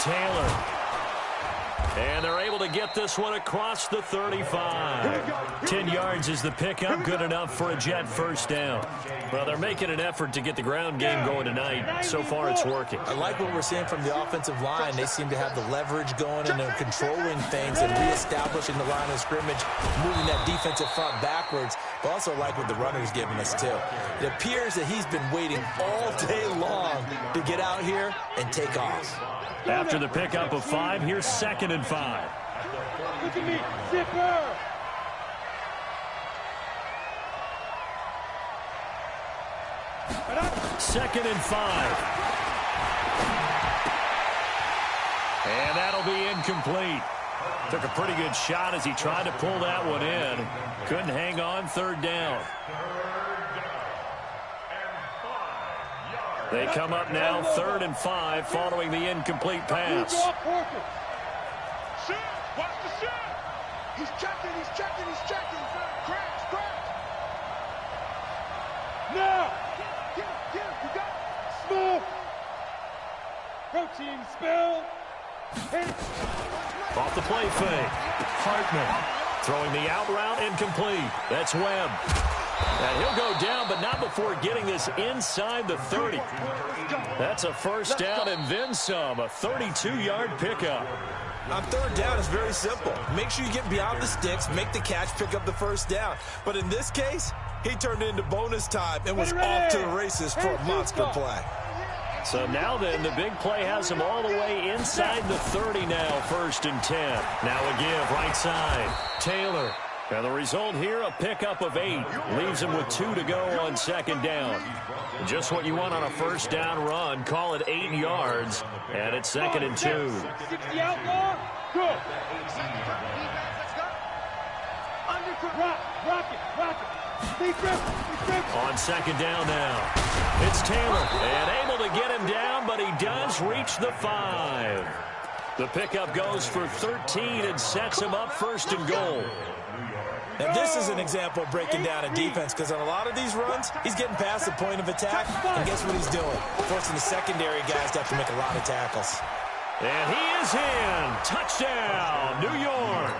Taylor. And they're able to get this one across the 35. 10 yards is the pickup, good enough for a Jet first down. Well, they're making an effort to get the ground game going tonight. So far, it's working. I like what we're seeing from the offensive line. They seem to have the leverage going, and they're controlling things and reestablishing the line of scrimmage, moving that defensive front backwards. But also like what the runner's giving us, too. It appears that he's been waiting all day long to get out here and take off. After the pickup of 5, here's 2nd and 5. Look at me, zipper! Second and 5. And that'll be incomplete. Took a pretty good shot as he tried to pull that one in. Couldn't hang on, 3rd down. They come up now, 3rd and 5, following the incomplete pass. Shoot! Watch the shoot! He's checking, he's checking, he's checking. Crash, crash! Now! Get him, you got it! Smooth! Protein spill! Hit it! Off the play fake. Hartman throwing the out route, incomplete. That's Webb. And he'll go down, but not before getting this inside the 30. That's a first down and then some, a 32-yard pickup. On 3rd down, it's very simple. Make sure you get beyond the sticks, make the catch, pick up the first down. But in this case, he turned it into bonus time and was off to the races for a monster play. So now then, the big play has him all the way inside the 30 now, 1st and 10. Now a give, right side. Taylor. And the result here, a pickup of 8. Leaves him with 2 to go on 2nd down. Just what you want on a first down run. Call it 8 yards. And it's 2nd and 2. 60 outlaw. Good. Rock it. On 2nd down now. It's Taylor. And able to get him down, but he does reach the 5. The pickup goes for 13 and sets him up 1st and goal. And this is an example of breaking down a defense, because on a lot of these runs, he's getting past the point of attack, and guess what he's doing? Forcing the secondary guys to have to make a lot of tackles. And he is in. Touchdown, New York.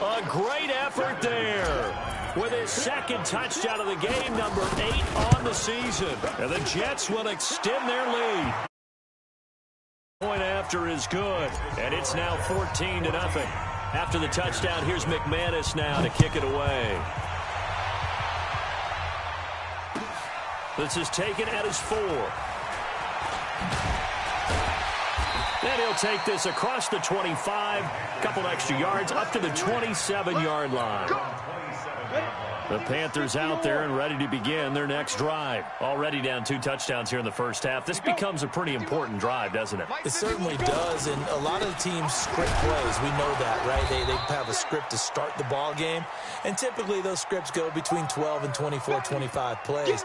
A great effort there with his 2nd touchdown of the game, number 8 on the season. And the Jets will extend their lead. Point after is good, and it's now 14-0. After the touchdown, here's McManus now to kick it away. This is taken at his 4. Then he'll take this across the 25, couple extra yards, up to the 27-yard line. The Panthers out there and ready to begin their next drive. Already down 2 touchdowns here in the first half. This becomes a pretty important drive, doesn't it? It certainly does, and a lot of teams script plays. We know that, right? They have a script to start the ball game, and typically those scripts go between 12 and 24, 25 plays.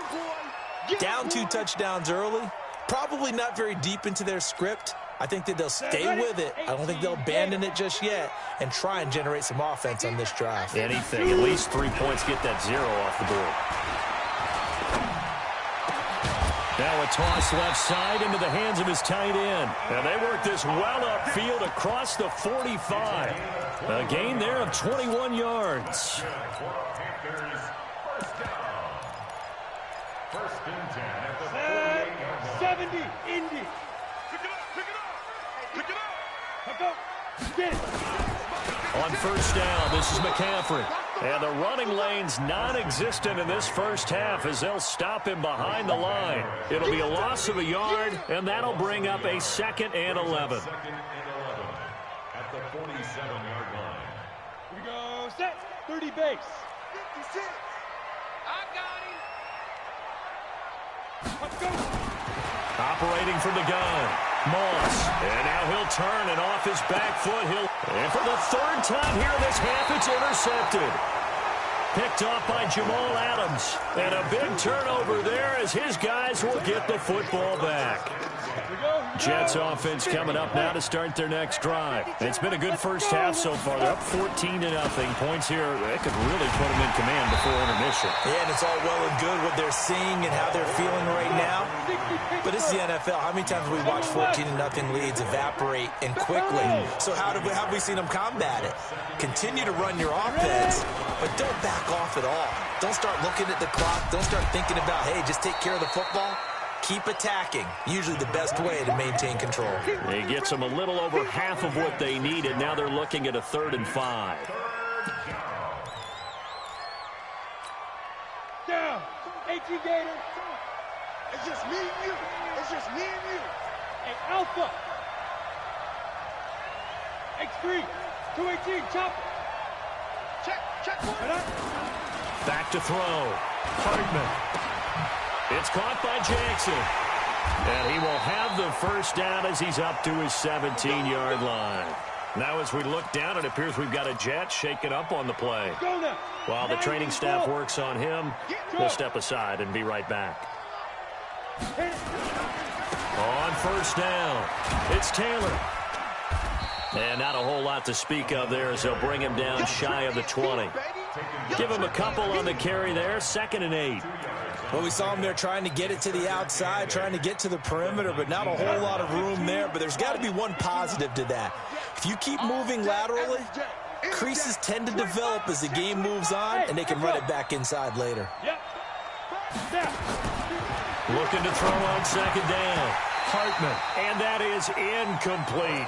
Down 2 touchdowns early, probably not very deep into their script. I think that they'll stay with it. I don't think they'll abandon it just yet and try and generate some offense on this drive. Anything. At least 3 points. Get that 0 off the board. Now a toss left side into the hands of his tight end. And they work this well upfield across the 45. A gain there of 21 yards. First and 10. 70, Indy. On first down, this is McCaffrey. And the running lane's non-existent in this first half as they'll stop him behind the line. It'll be a loss of a yard, and that'll bring up a 2nd and 11. At the 47-yard line. Here we go, set, 30 base. 56. I got him. Let's go. Operating from the gun, Moss. And now he'll turn and off his back foot. And for the 3rd time here in this half, it's intercepted. picked off by Jamal Adams. And a big turnover there as his guys will get the football back. Jets offense coming up now to start their next drive. It's been a good first half so far. They're up 14-0. Points here, they could really put them in command before intermission. Yeah, and it's all well and good what they're seeing and how they're feeling right now. But it's the NFL. How many times have we watched 14-0 leads evaporate and quickly? So how have we seen them combat it? Continue to run your offense, but don't back off at all. Don't start looking at the clock. Don't start thinking about, hey, just take care of the football. Keep attacking. Usually the best way to maintain control. It gets them a little over half of what they needed. Now they're looking at a 3rd and 5. Down. 18 Gator. It's just me and you. It's just me and you. Hey, Alpha. X3. 218. Chopper. Check. Back to throw. Hartman. It's caught by Jackson. And he will have the first down as he's up to his 17-yard line. Now as we look down, it appears we've got a Jet shaking up on the play. While the training staff works on him, we'll step aside and be right back. On first down, it's Taylor. And not a whole lot to speak of there as they'll bring him down shy of the 20. Give him a couple on the carry there, 2nd and 8. Well, we saw him there trying to get it to the outside, trying to get to the perimeter, but not a whole lot of room there. But there's got to be one positive to that. If you keep moving laterally, creases tend to develop as the game moves on, and they can run it back inside later. Looking to throw on 2nd down. Hartman, and that is incomplete.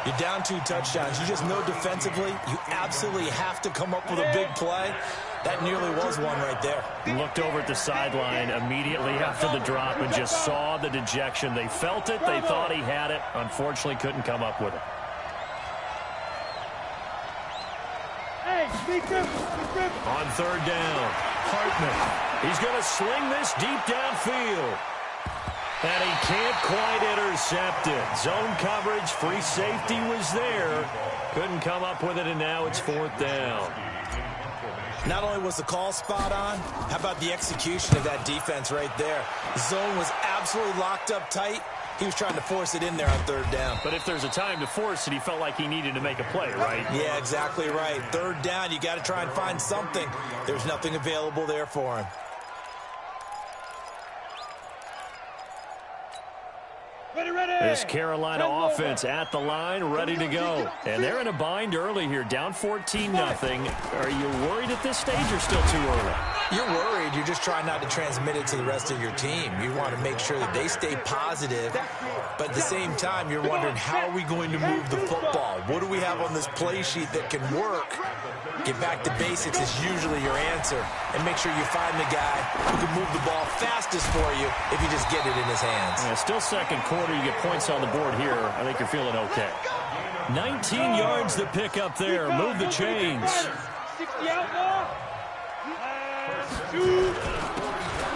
You're down 2 touchdowns. You just know defensively you absolutely have to come up with a big play. That nearly was one right there. Looked over at the sideline immediately after the drop and just saw the dejection. They felt it. They thought he had it. Unfortunately, couldn't come up with it. On 3rd down, Hartman. He's going to sling this deep downfield. And he can't quite intercept it. Zone coverage, free safety was there. Couldn't come up with it, and now it's 4th down. Not only was the call spot on, how about the execution of that defense right there? The zone was absolutely locked up tight. He was trying to force it in there on 3rd down. But if there's a time to force it, he felt like he needed to make a play, right? Yeah, exactly right. 3rd down, you got to try and find something. There's nothing available there for him. This Carolina offense at the line, ready to go. And they're in a bind early here, down 14-0. Are you worried at this stage or still too early? You're worried. You're just trying not to transmit it to the rest of your team. You want to make sure that they stay positive. But at the same time, you're wondering, how are we going to move the football? What do we have on this play sheet that can work? Get back to basics is usually your answer. And make sure you find the guy who can move the ball fastest for you if you just get it in his hands. Yeah, still 2nd quarter. You get points on the board here. I think you're feeling okay. 19 yards to pick up there. Move the chains. 60 outlaw.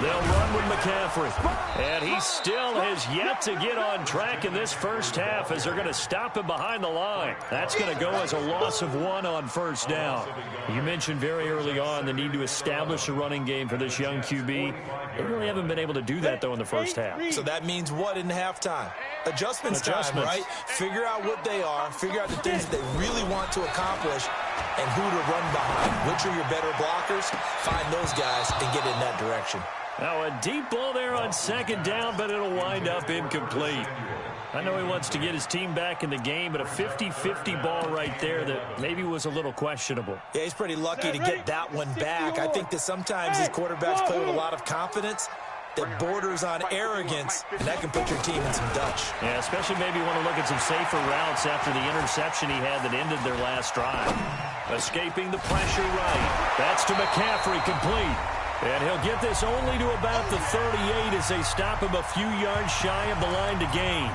They'll run with McCaffrey. And he still has yet to get on track in this first half as they're going to stop him behind the line. That's going to go as a loss of 1 on 1st down. You mentioned very early on the need to establish a running game for this young QB. They really haven't been able to do that, though, in the first half. So that means what in halftime? Adjustments time, right? Figure out what they are. Figure out the things that they really want to accomplish and who to run behind. Which are your better blockers? Find those guys and get in that direction. Now a deep ball there on 2nd down, but it'll wind up incomplete. I know he wants to get his team back in the game, but a 50-50 ball right there that maybe was a little questionable. Yeah, he's pretty lucky to get that one back. I think that sometimes these quarterbacks play with a lot of confidence that borders on arrogance, and that can put your team in some Dutch. Yeah, especially maybe you want to look at some safer routes after the interception he had that ended their last drive. Escaping the pressure right. That's to McCaffrey, complete. And he'll get this only to about the 38 as they stop him a few yards shy of the line to gain.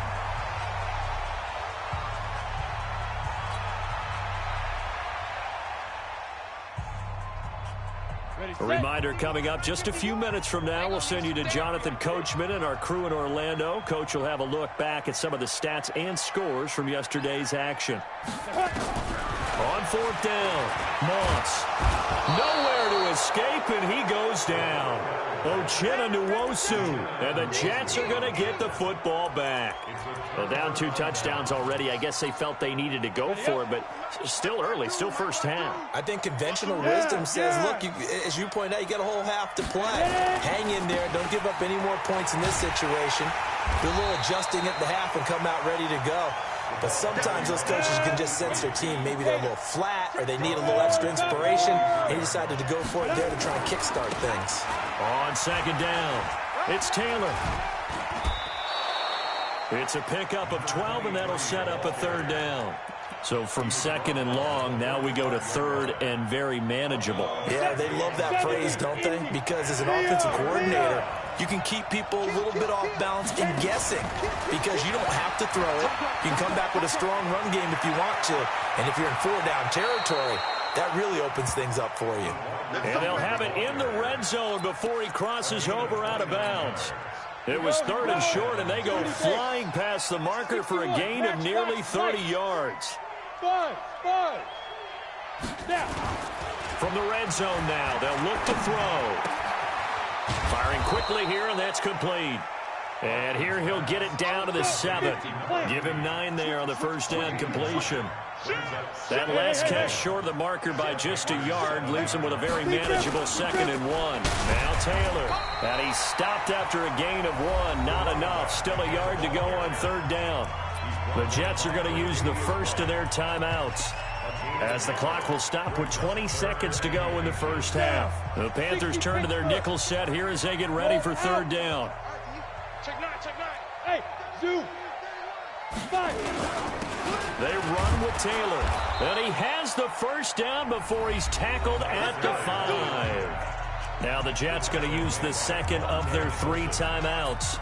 A reminder coming up just a few minutes from now, we'll send you to Jonathan Coachman and our crew in Orlando. Coach will have a look back at some of the stats and scores from yesterday's action. On fourth down, Moss. Nowhere to escape, and he goes down. Uchenna Nwosu, and the Jets are going to get the football back. Well, down 2 touchdowns already. I guess they felt they needed to go for it, but still early, still first half. I think conventional wisdom says, look, as you point out, you got a whole half to play. Hang in there. Don't give up any more points in this situation. Do a little adjusting at the half and come out ready to go. But sometimes those coaches can just sense their team. Maybe they're a little flat or they need a little extra inspiration. And he decided to go for it there to try and kickstart things. On second down, it's Taylor. It's a pickup of 12, and that'll set up a third down. So from second and long, now we go to third and very manageable. Yeah, they love that phrase, don't they? Because as an offensive coordinator, you can keep people a little bit off balance and guessing because you don't have to throw it. You can come back with a strong run game if you want to. And if you're in 4-down territory, that really opens things up for you. And they'll have it in the red zone before he crosses over out of bounds. It was third and short, and they go flying past the marker for a gain of nearly 30 yards. From the red zone now, they'll look to throw. Firing quickly here, and that's complete. And here he'll get it down to the 7. Give him 9 there on the first down completion. That last catch short of the marker by just a yard leaves him with a very manageable 2nd and 1. Now Taylor. And he's stopped after a gain of 1. Not enough. Still a yard to go on third down. The Jets are going to use the first of their timeouts, as the clock will stop with 20 seconds to go in the first half. The Panthers turn to their nickel set here as they get ready for third down. Check 9. Hey, Zoo. 5. They run with Taylor. And he has the first down before he's tackled at the 5. Now the Jets going to use the second of their 3 timeouts,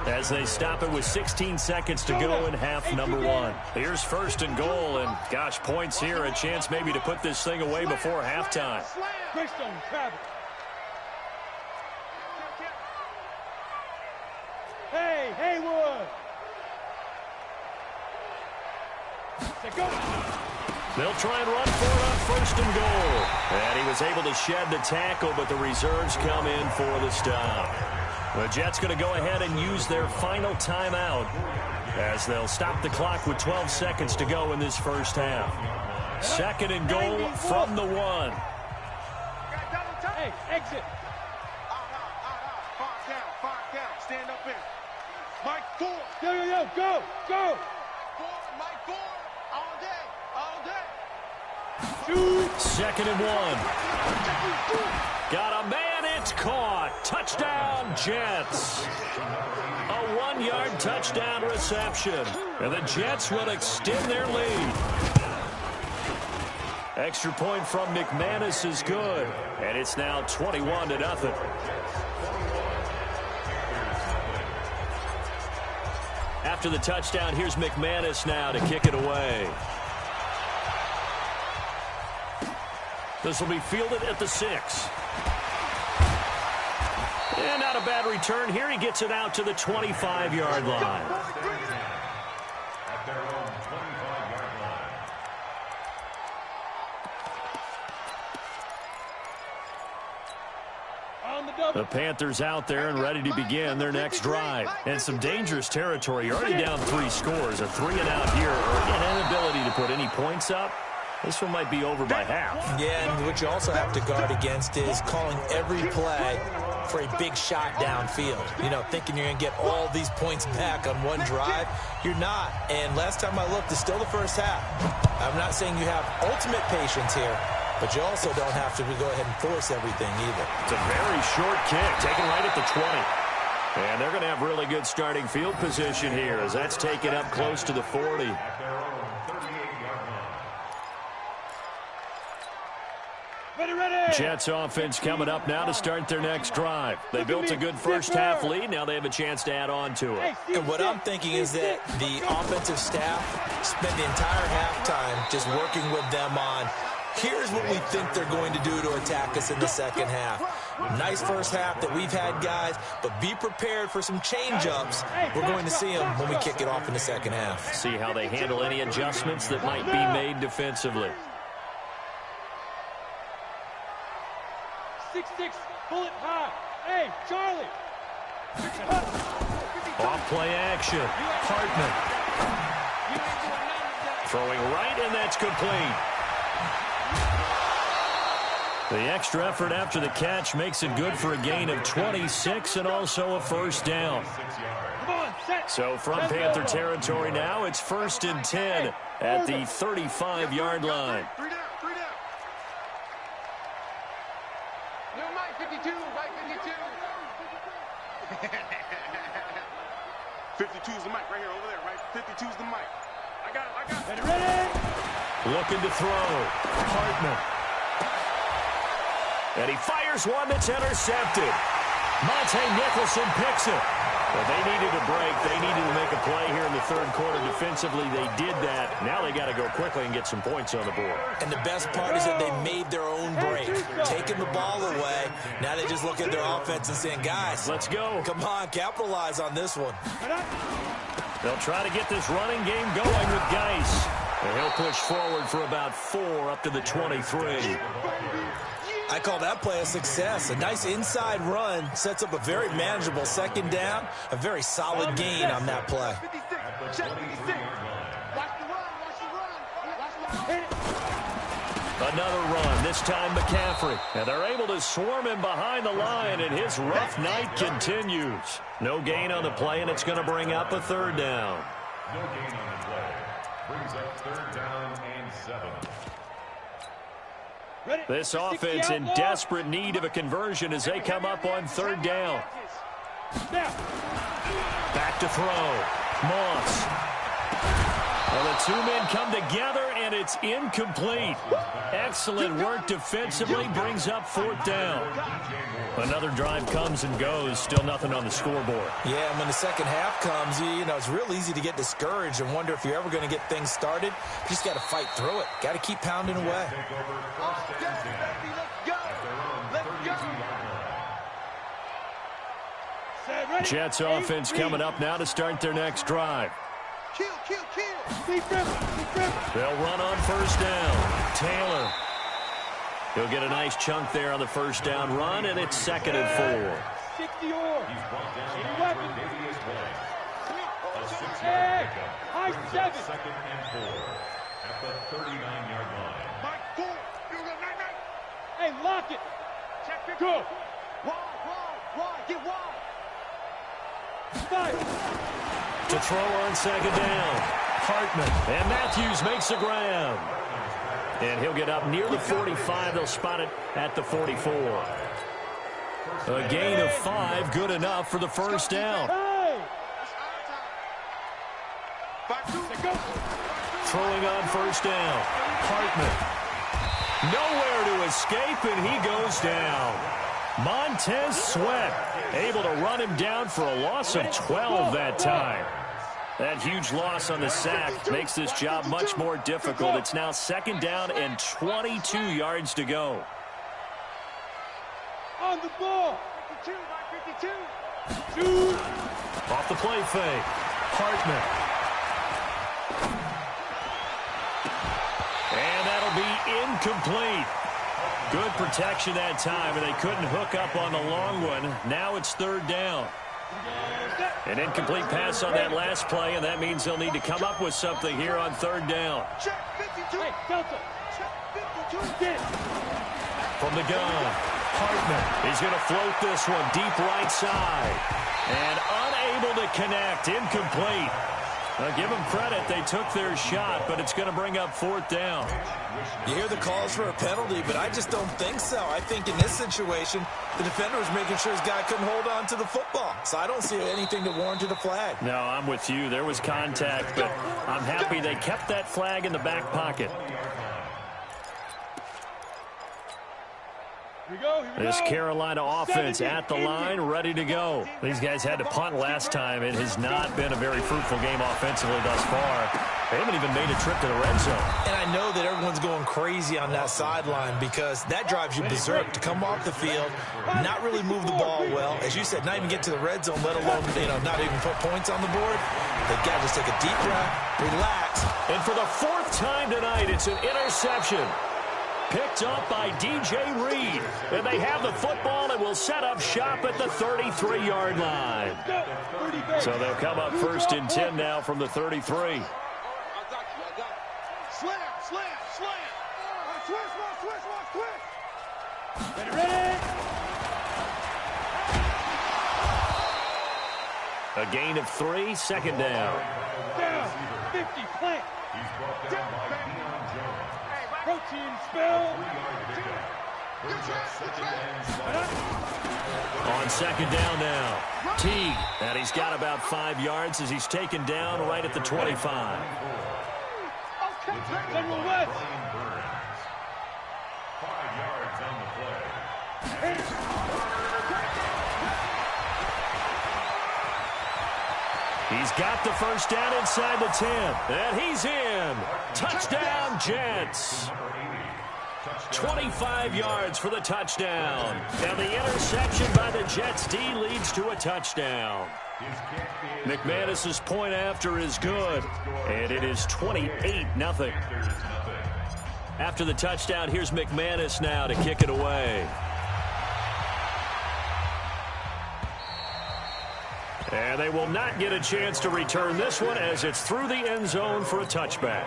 as they stop it with 16 seconds to go in half number 1. Here's first and goal, and gosh, points here, a chance maybe to put this thing away before halftime. Greystone, Travis. Hey, Haywood. Go. They'll try and run for it on first and goal. And he was able to shed the tackle, but the reserves come in for the stop. The Jets going to go ahead and use their final timeout, as they'll stop the clock with 12 seconds to go in this first half. 2nd and goal from the 1. Hey, exit. Five down. Stand up in. Mike 4. Yo, go. Mike 4. All day. Shoot. 2nd and 1. Got a man, it's caught. Touchdown, Jets. A 1-yard touchdown reception. And the Jets will extend their lead. Extra point from McManus is good. And it's now 21-0. After the touchdown, here's McManus now to kick it away. This will be fielded at the 6. And not a bad return here. He gets it out to the 25-yard line. At their own 25-yard line. The Panthers out there and ready to begin their next drive. And some dangerous territory. You're already down 3 scores. A 3-and-out here, or an inability to put any points up. This one might be over by half. Yeah, and what you also have to guard against is calling every play for a big shot downfield. You know, thinking you're going to get all these points back on one drive. You're not. And last time I looked, it's still the first half. I'm not saying you have ultimate patience here, but you also don't have to go ahead and force everything either. It's a very short kick, taken right at the 20. And they're going to have really good starting field position here, as that's taken up close to the 40. Jets offense coming up now to start their next drive. They built a good first half lead. Now they have a chance to add on to it. And what I'm thinking is that the offensive staff spent the entire halftime just working with them on Here's what we think they're going to do to attack us in the second half. Nice first half that we've had, guys, but be prepared for some change-ups. We're going to see them when we kick it off in the second half. See how they handle any adjustments that might be made defensively. 6-6, bullet high. Hey, Charlie. Off play action. Hartman. Throwing right, and that's complete. The extra effort after the catch makes it good for a gain of 26 and also a first down. So from Panther territory now, it's 1st and 10 at the 35-yard line. 52's the mic right here, over there, right? 52's the mic. I got it. Ready? Looking to throw. Hartman. And he fires one that's intercepted. Monte Nicholson picks it. Well, they needed a break. They needed to make a play here in the third quarter defensively. They did that. Now they got to go quickly and get some points on the board. And the best part is that they made their own break, taking the ball away. Now they just look at their offense and saying, guys, let's go. Come on, capitalize on this one. They'll try to get this running game going with Geis. And he'll push forward for about 4 up to the 23. I call that play a success. A nice inside run sets up a very manageable second down. A very solid gain on that play. Another run, this time McCaffrey. And they're able to swarm him behind the line, and his rough night continues. No gain on the play, and it's going to bring up a third down. No gain on the play. Brings up 3rd down and 7. This offense in desperate need of a conversion as they come up on 3rd down. Back to throw. Moss. Well, the two men come together, and it's incomplete. Excellent work defensively, brings up 4th down. Another drive comes and goes, still nothing on the scoreboard. Yeah, and when the second half comes, you know, it's real easy to get discouraged and wonder if you're ever going to get things started. You just got to fight through it. Got to keep pounding away. Jets offense coming up now to start their next drive. They'll run on 1st down. Taylor. He'll get a nice chunk there on the 1st down run, and it's 2nd and 4. 60 Hey, high 7. 2nd and 4 at the 39-yard line. Hey, lock it. Check. Go. Wide. Get wide. To throw on 2nd down. Hartman. And Matthews makes the grab. And he'll get up near the 45. They'll spot it at the 44. A gain of 5, good enough for the 1st down. Throwing on 1st down. Hartman. Nowhere to escape, and he goes down. Montez Sweat able to run him down for a loss of 12 that time. That huge loss on the sack makes this job much more difficult. It's now 2nd down and 22 yards to go. On the ball. 52. Off the play fake. Hartman. And that'll be incomplete. Good protection that time, and they couldn't hook up on the long one. Now it's 3rd down. An incomplete pass on that last play, and that means they'll need to come up with something here on 3rd down. From the gun, Hartman. He's going to float this one deep right side. And unable to connect, incomplete. Now, give them credit. They took their shot, but it's going to bring up 4th down. You hear the calls for a penalty, but I just don't think so. I think in this situation, the defender was making sure his guy couldn't hold on to the football. So I don't see anything that warranted a flag. No, I'm with you. There was contact, but I'm happy they kept that flag in the back pocket. This Carolina offense at the line, ready to go. These guys had to punt last time. It has not been a very fruitful game offensively thus far. They haven't even made a trip to the red zone. And I know that everyone's going crazy on that sideline because that drives you berserk to come off the field, not really move the ball well. As you said, not even get to the red zone, let alone, not even put points on the board. They've got to just take a deep breath, relax. And for the fourth time tonight, it's an interception. Picked up by DJ Reed. And they have the football and will set up shop at the 33-yard line. So they'll come up 1st and 10 now from the 33. A gain of 3, 2nd down. Down, 50, plant. Protein spill. On 2nd down now, Teague. And he's got about 5 yards as he's taken down right at the 25. General West. 5 yards on the play. He's got the first down inside the 10. And he's in. Touchdown, Jets. 25 yards for the touchdown. And the interception by the Jets D leads to a touchdown. McManus's point after is good. And it is 28-0. After the touchdown, here's McManus now to kick it away. And they will not get a chance to return this one as it's through the end zone for a touchback.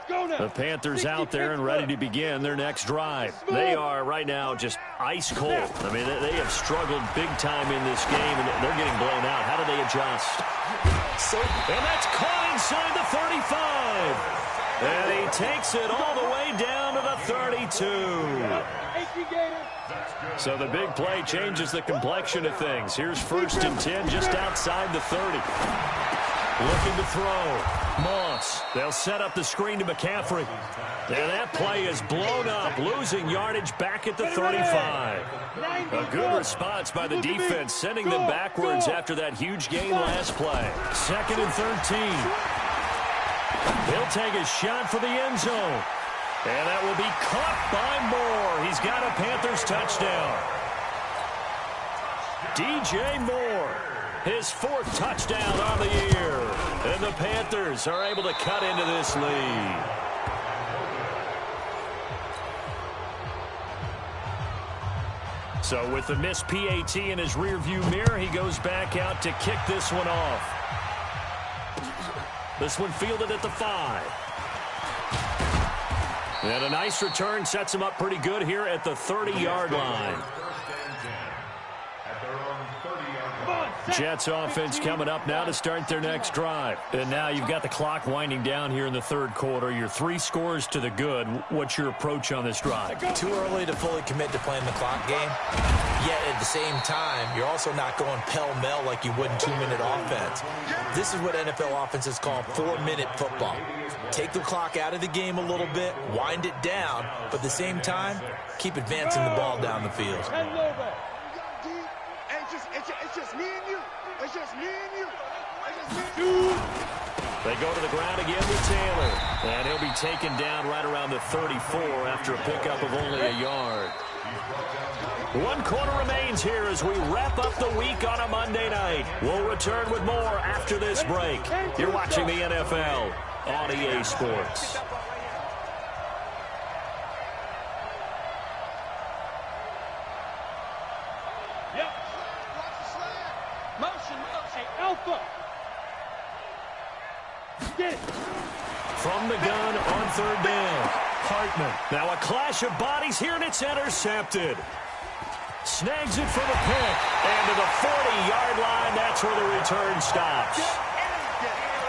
The Panthers out there and ready to begin their next drive. They are right now just ice cold. I mean, they have struggled big time in this game, and they're getting blown out. How do they adjust? And that's caught inside the 35. And he takes it all the way down to the 32. So the big play changes the complexion of things. Here's 1st and 10 just outside the 30. Looking to throw. Moss. They'll set up the screen to McCaffrey. And that play is blown up, losing yardage back at the 35. A good response by the defense, sending them backwards after that huge gain last play. 2nd and 13. He'll take a shot for the end zone. And that will be caught by Moore. He's got a Panthers touchdown. DJ Moore, his 4th touchdown on the year. And the Panthers are able to cut into this lead. So with the missed PAT in his rearview mirror, he goes back out to kick this one off. This one fielded at the 5. And a nice return sets him up pretty good here at the 30-yard line. Jets offense coming up now to start their next drive. And now you've got the clock winding down here in the 3rd quarter. You're 3 scores to the good. What's your approach on this drive? Too early to fully commit to playing the clock game. Yet at the same time, you're also not going pell-mell like you would in 2-minute offense. This is what NFL offenses call 4-minute football. Take the clock out of the game a little bit, wind it down, but at the same time, keep advancing the ball down the field. It's just me and you. It's just me and you. They go to the ground again with Taylor. And he'll be taken down right around the 34 after a pickup of only a yard. 1 quarter remains here as we wrap up the week on a Monday night. We'll return with more after this break. You're watching the NFL on EA Sports. From the gun on 3rd down. Hartman. Now a clash of bodies here, and it's intercepted. Snags it for the pick. And to the 40-yard line, that's where the return stops.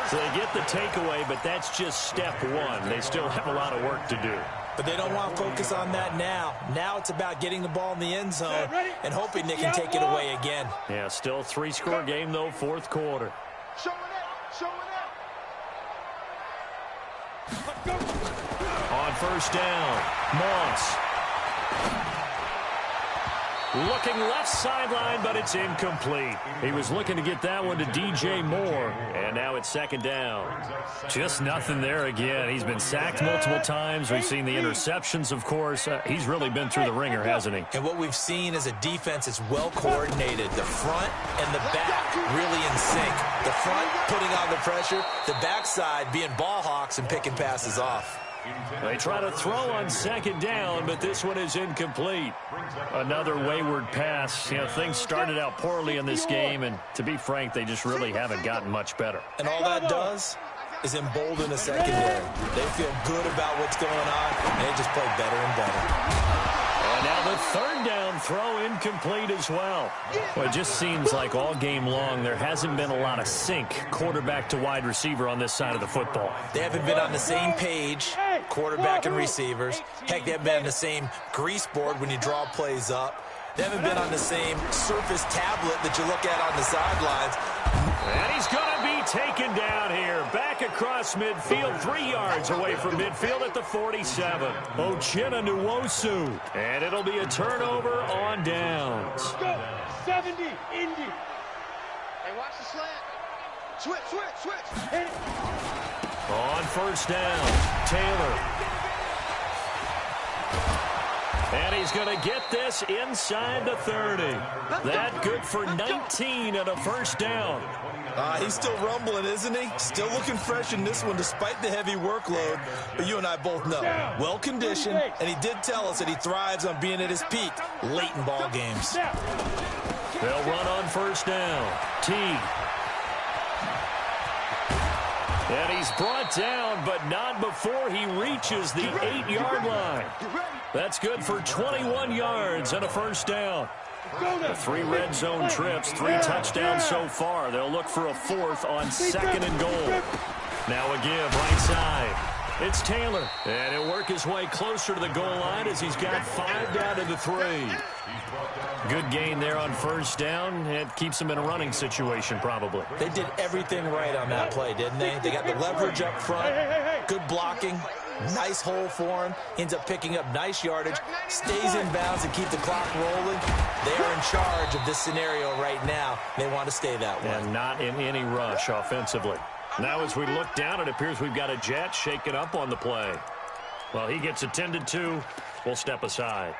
So they get the takeaway, but that's just step 1. They still have a lot of work to do. But they don't want to focus on that now. Now it's about getting the ball in the end zone and hoping they can take it away again. Yeah, still a 3-score game, though, 4th quarter. Show it out. Show it out. On 1st down, Moss. Looking left sideline, but it's incomplete. He was looking to get that one to DJ Moore, and now it's second down. Just nothing there again. He's been sacked multiple times. We've seen the interceptions, of course. He's really been through the ringer, hasn't he? And what we've seen is a defense that's well coordinated. The front and the back really in sync. The front putting on the pressure, the backside being ball hawks and picking passes off. They try to throw on second down, but this one is incomplete. Another wayward pass. You know, things started out poorly in this game, and to be frank, they just really haven't gotten much better. And all that does is embolden the secondary. They feel good about what's going on, and they just play better and better. And now the third down throw incomplete as well. Well, it just seems like all game long there hasn't been a lot of sync quarterback to wide receiver on this side of the football. They haven't been on the same page, quarterback and receivers. Heck, they haven't been on the same grease board when you draw plays up. They haven't been on the same surface tablet that you look at on the sidelines. And he's going to be taken down here. Back across midfield, 3 yards away from midfield at the 47. Uchenna Nwosu. And it'll be a turnover on downs. Go, 70, Indy. Hey, watch the slant. Switch. Hit it. On first down, Taylor. And he's going to get this inside the 30. That good for 19 and a first down. He's still rumbling, isn't he? Still looking fresh in this one despite the heavy workload. But you and I both know, well-conditioned, and he did tell us that he thrives on being at his peak late in ball games. They'll run on first down. Teague. And he's brought down, but not before he reaches the 8-yard line. That's good for 21 yards and a first down. The 3 red zone trips, 3 touchdowns so far. They'll look for a 4th on second and goal. Now a give right side. It's Taylor. And he'll work his way closer to the goal line as he's got 5 down to the 3. Good gain there on first down. It keeps him in a running situation probably. They did everything right on that play, didn't they? They got the leverage up front, good blocking, nice hole for him, ends up picking up nice yardage, stays in bounds and keep the clock rolling. They are in charge of this scenario right now. They want to stay that way. And not in any rush offensively. Now as we look down, it appears we've got a Jet shaken up on the play. Well, he gets attended to. We'll step aside.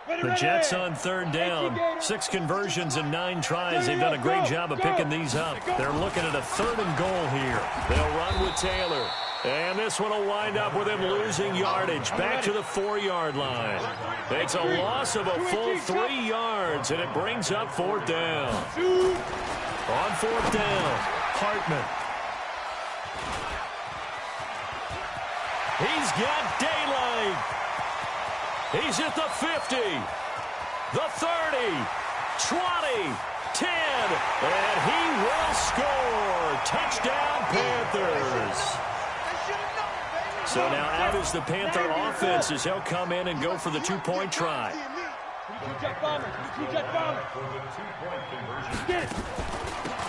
The Jets on third down. 6 conversions and 9 tries. They've done a great job of picking these up. They're looking at a 3rd and goal here. They'll run with Taylor. And this one will wind up with him losing yardage back to the 4-yard line. It's a loss of a full 3 yards, and it brings up 4th down. On 4th down, Hartman. He's got daylight. He's at the 50, the 30, 20, 10, and he will score. Touchdown, Panthers. So now out is the Panther offense as he'll come in and go for the 2-point try.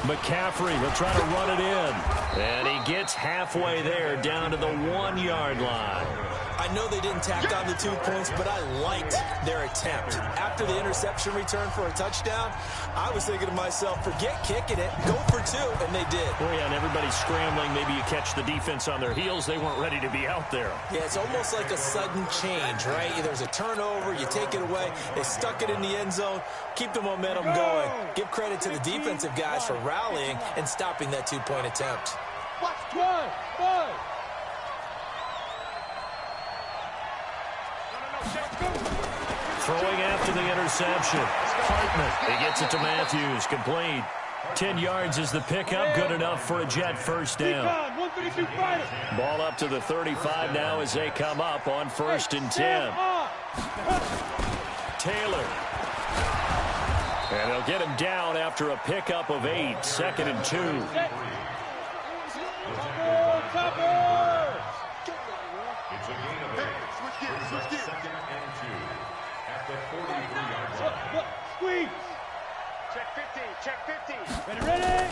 McCaffrey will try to run it in. And he gets halfway there down to the 1-yard line. I know they didn't tack on the 2 points, but I liked their attempt. After the interception return for a touchdown, I was thinking to myself, forget kicking it, go for 2, and they did. Oh, yeah, and everybody's scrambling. Maybe you catch the defense on their heels. They weren't ready to be out there. Yeah, it's almost like a sudden change, right? There's a turnover, you take it away, they stuck it in the end zone, keep the momentum going. Give credit to the defensive guys for rallying and stopping that 2-point attempt. Watch, 5. Throwing after the interception. Hartman. He gets it to Matthews. Complete. 10 yards is the pickup. Good enough for a Jet first down. Ball up to the 35 now as they come up on 1st and 10. Taylor. And they'll get him down after a pickup of 8. 2nd and 2. It's a gain of 8. Switch gears. 2nd and 2. At the 43-yard line. Squeeze. Check 50. Ready.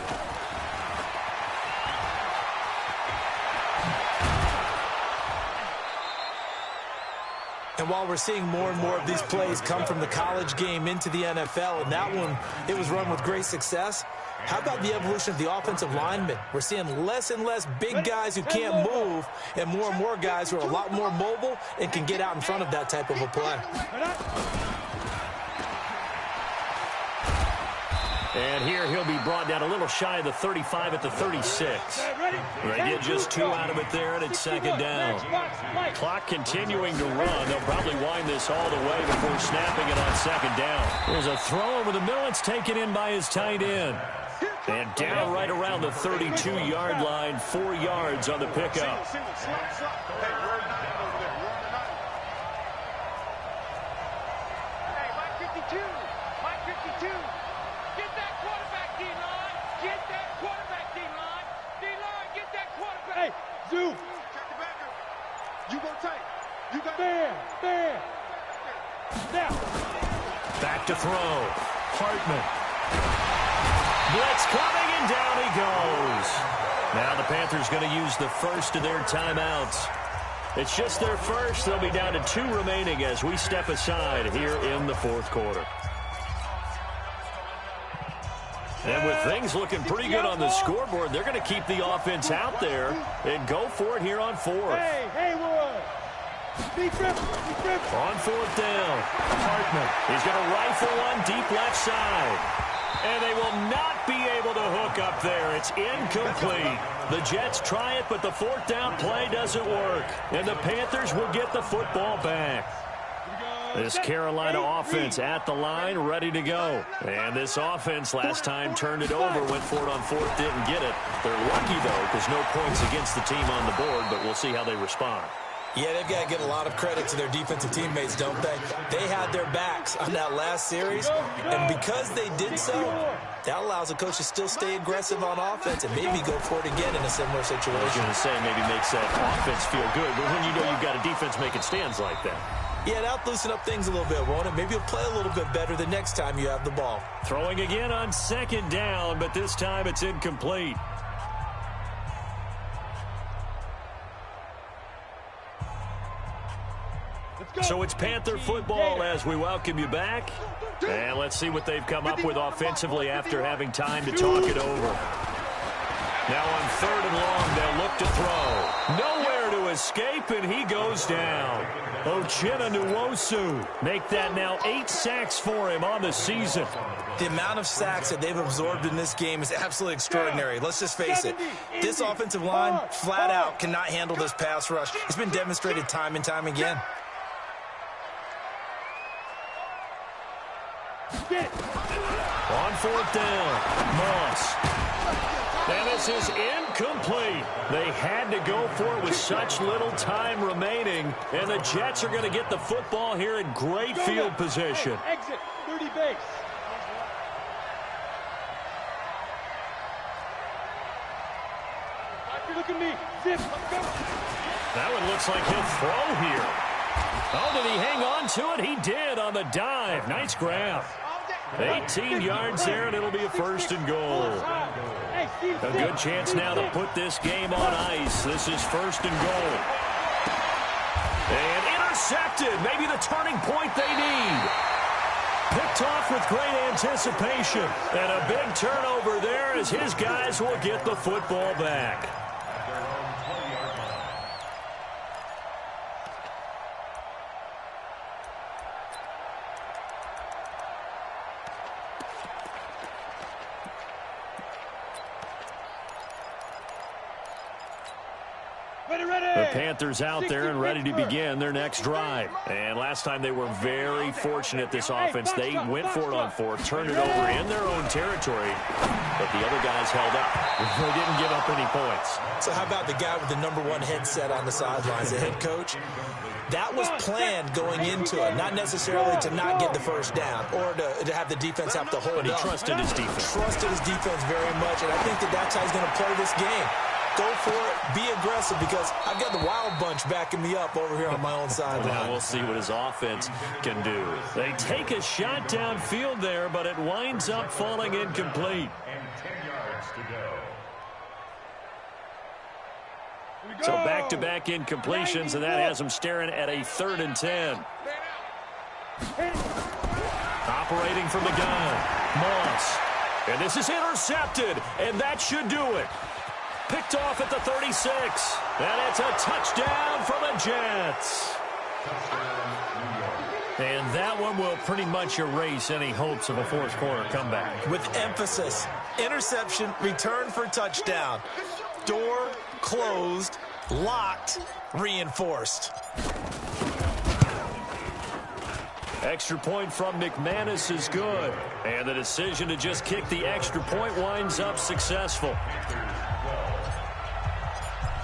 And And while we're seeing more and more of these plays come from the college game into the NFL, and that one, it was run with great success, how about the evolution of the offensive linemen? We're seeing less and less big guys who can't move and more guys who are a lot more mobile and can get out in front of that type of a play. And here he'll be brought down a little shy of the 35 at the 36. They get just 2 out of it there, and it's second down. Clock continuing to run. They'll probably wind this all the way before snapping it on second down. There's a throw over the middle. It's taken in by his tight end. And down right around the 32-yard line, 4 yards on the pickup. Zoo! Check the backer. You go tight. You got there. Now. Back to throw. Hartman. Blitz coming, and down he goes. Now the Panthers going to use the first of their timeouts. It's just their first. They'll be down to 2 remaining as we step aside here in the fourth quarter. And with things looking pretty good on the scoreboard, they're going to keep the offense out there and go for it here on fourth. Hey, Roy. On fourth down, Hartman. He's going to rifle one deep left side. And they will not be able to hook up there. It's incomplete. The Jets try it, but the fourth down play doesn't work. And the Panthers will get the football back. This Carolina offense at the line, ready to go. And this offense last time turned it over, went for it on fourth, didn't get it. They're lucky, though, because no points against the team on the board, but we'll see how they respond. Yeah, they've got to give a lot of credit to their defensive teammates, don't they? They had their backs on that last series, and because they did so, that allows the coach to still stay aggressive on offense and maybe go for it again in a similar situation. I was going to say maybe makes that offense feel good, but when you know you've got a defense making stands like that. Yeah, that'll loosen up things a little bit, won't it? Maybe you'll play a little bit better the next time you have the ball. Throwing again on second down, but this time it's incomplete. So it's Panther football as we welcome you back. And let's see what they've come up with offensively after having time to talk it over. Now on third and long, they'll look to throw. Nowhere to escape, and he goes down. Uchenna Nwosu make that now 8 sacks for him on the season. The amount of sacks that they've absorbed in this game is absolutely extraordinary. Let's just face it. This offensive line, flat out, cannot handle this pass rush. It's been demonstrated time and time again. On fourth down, Moss. And this is incomplete. They had to go for it with such little time remaining. And the Jets are going to get the football here in great field position. Exit, 30 base. Look at me. Zip, let's go. That one looks like he'll throw here. Oh, did he hang on to it? He did on the dive. Nice grab. 18 yards there, and it'll be a first and goal. A good chance now to put this game on ice. This is first and goal. And intercepted. Maybe the turning point they need. Picked off with great anticipation. And a big turnover there as his guys will get the football back. The Panthers out there and ready to begin their next drive. And last time they were very fortunate, this offense. They went for it on fourth, turned it over in their own territory, but the other guys held up. They didn't give up any points. So how about the guy with the #1 headset on the sidelines, the head coach? That was planned going into it, not necessarily to not get the first down or to have the defense have to hold up. But he trusted his defense. Trusted his defense very much, and I think that's how he's going to play this game. Go for it, be aggressive, because I've got the wild bunch backing me up over here on my own sideline. Now we'll see what his offense can do. They take a shot downfield there, but it winds up falling incomplete. And 10 yards to go. So back-to-back incompletions, and that has them staring at a 3rd and 10. Operating from the gun, Moss. And this is intercepted, and that should do it. Picked off at the 36. And it's a touchdown for the Jets. And that one will pretty much erase any hopes of a fourth-quarter comeback. With emphasis, interception, return for touchdown. Door closed, locked, reinforced. Extra point from McManus is good. And the decision to just kick the extra point winds up successful.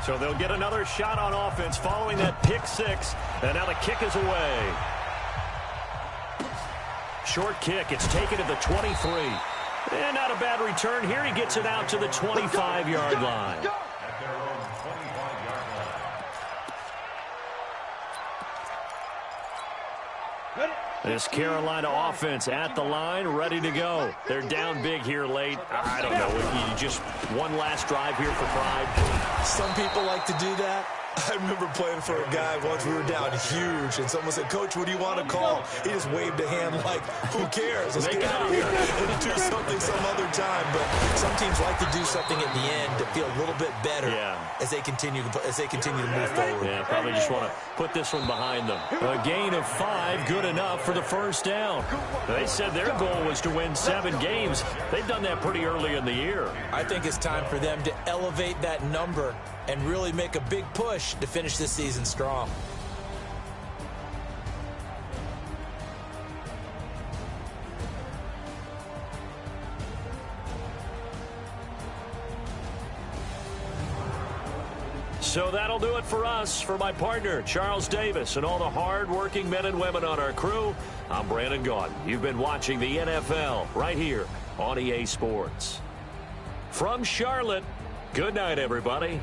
So they'll get another shot on offense following that pick 6. And now the kick is away. Short kick. It's taken to the 23. And not a bad return here. He gets it out to the 25-yard line. This Carolina offense at the line, ready to go. They're down big here late. I don't know. If you just one last drive here for pride. Some people like to do that. I remember playing for a guy once. We were down huge, and someone said, "Coach, what do you want to call?" He just waved a hand like, "Who cares? Let's get out of here and do something some other time." But some teams like to do something at the end to feel a little bit better as they continue to move forward. Yeah, probably just want to put this one behind them. A gain of 5, good enough for the first down. They said their goal was to win 7 games. They've done that pretty early in the year. I think it's time for them to elevate that number and really make a big push to finish this season strong. So that'll do it for us. For my partner, Charles Davis, and all the hard-working men and women on our crew, I'm Brandon Gaudin. You've been watching the NFL right here on EA Sports. From Charlotte, good night, everybody.